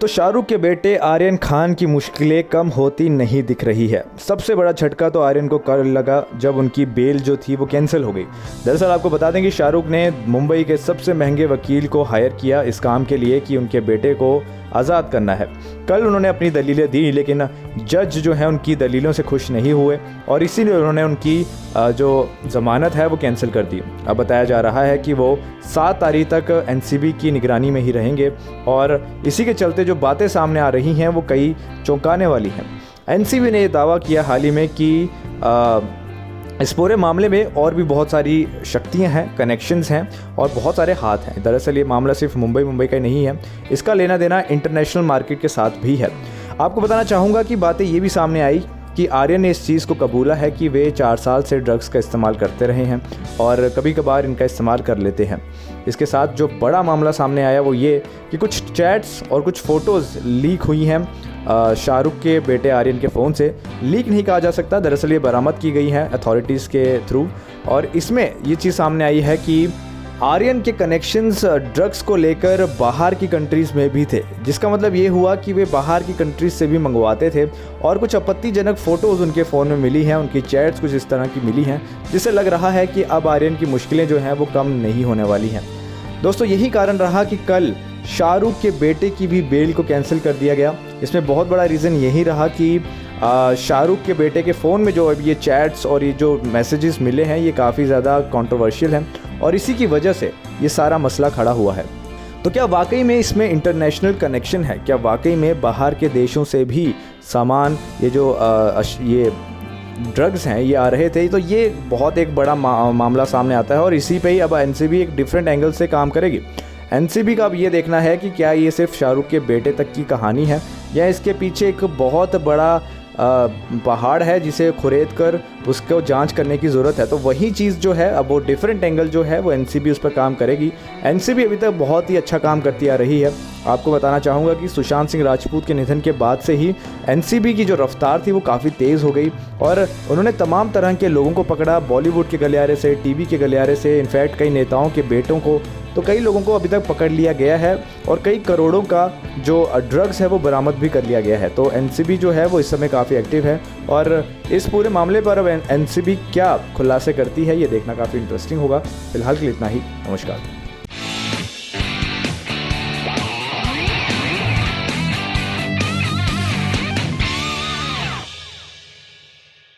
तो शाहरुख के बेटे आर्यन खान की मुश्किलें कम होती नहीं दिख रही है। सबसे बड़ा झटका तो आर्यन को कल लगा जब उनकी बेल जो थी वो कैंसिल हो गई। दरअसल आपको बता दें कि शाहरुख ने मुंबई के सबसे महंगे वकील को हायर किया इस काम के लिए कि उनके बेटे को आज़ाद करना है। कल उन्होंने अपनी दलीलें दी, लेकिन जज जो है उनकी दलीलों से खुश नहीं हुए और इसीलिए उन्होंने उनकी जो ज़मानत है वो कैंसिल कर दी। अब बताया जा रहा है कि वो 7 तारीख तक एनसीबी की निगरानी में ही रहेंगे और इसी के चलते जो बातें सामने आ रही हैं वो कई चौंकाने वाली हैं। एनसीबी ने ये दावा किया हाल ही में कि इस पूरे मामले में और भी बहुत सारी शक्तियां हैं, कनेक्शंस हैं और बहुत सारे हाथ हैं। दरअसल ये मामला सिर्फ मुंबई का ही नहीं है, इसका लेना देना इंटरनेशनल मार्केट के साथ भी है। आपको बताना चाहूँगा कि बातें ये भी सामने आई कि आर्यन ने इस चीज़ को कबूला है कि वे 4 साल से ड्रग्स का इस्तेमाल करते रहे हैं और कभी कभार इनका इस्तेमाल कर लेते हैं। इसके साथ जो बड़ा मामला सामने आया वो ये कि कुछ चैट्स और कुछ फ़ोटोज़ लीक हुई हैं शाहरुख के बेटे आर्यन के फ़ोन से। लीक नहीं कहा जा सकता, दरअसल ये बरामद की गई है अथॉरिटीज़ के थ्रू और इसमें ये चीज़ सामने आई है कि आर्यन के कनेक्शंस ड्रग्स को लेकर बाहर की कंट्रीज़ में भी थे, जिसका मतलब ये हुआ कि वे बाहर की कंट्रीज़ से भी मंगवाते थे और कुछ आपत्तिजनक फ़ोटोज़ उनके फ़ोन में मिली हैं, उनकी चैट्स कुछ इस तरह की मिली हैं, जिससे लग रहा है कि अब आर्यन की मुश्किलें जो हैं वो कम नहीं होने वाली हैं। दोस्तों, यही कारण रहा कि कल शाहरुख के बेटे की भी बेल को कैंसिल कर दिया गया। इसमें बहुत बड़ा रीज़न यही रहा कि शाहरुख के बेटे के फ़ोन में जो अब ये चैट्स और ये जो मैसेजेस मिले हैं ये काफ़ी ज़्यादा कंट्रोवर्शियल हैं और इसी की वजह से ये सारा मसला खड़ा हुआ है। तो क्या वाकई में इसमें इंटरनेशनल कनेक्शन है? क्या वाकई में बाहर के देशों से भी सामान ये जो ये ड्रग्स हैं ये आ रहे थे? तो ये बहुत एक बड़ा मामला सामने आता है और इसी पे ही अब एनसीबी एक डिफरेंट एंगल से काम करेगी। एनसीबी का अब ये देखना है कि क्या ये सिर्फ शाहरुख के बेटे तक की कहानी है या इसके पीछे एक बहुत बड़ा पहाड़ है जिसे खुरेद कर उसको जांच करने की ज़रूरत है। तो वही चीज़ जो है अब वो डिफरेंट एंगल जो है वो एनसीबी उस पर काम करेगी। एनसीबी अभी तक बहुत ही अच्छा काम करती आ रही है। आपको बताना चाहूँगा कि सुशांत सिंह राजपूत के निधन के बाद से ही एनसीबी की जो रफ्तार थी वो काफ़ी तेज़ हो गई और उन्होंने तमाम तरह के लोगों को पकड़ा, बॉलीवुड के गलियारे से, टीवी के गलियारे से, इनफैक्ट कई नेताओं के बेटों को, तो कई लोगों को अभी तक पकड़ लिया गया है और कई करोड़ों का जो ड्रग्स है वो बरामद भी कर लिया गया है। तो एनसीबी जो है वो इस समय काफ़ी एक्टिव है और इस पूरे मामले पर अब एनसीबी क्या खुलासे करती है ये देखना काफ़ी इंटरेस्टिंग होगा। फिलहाल के लिए इतना ही। नमस्कार।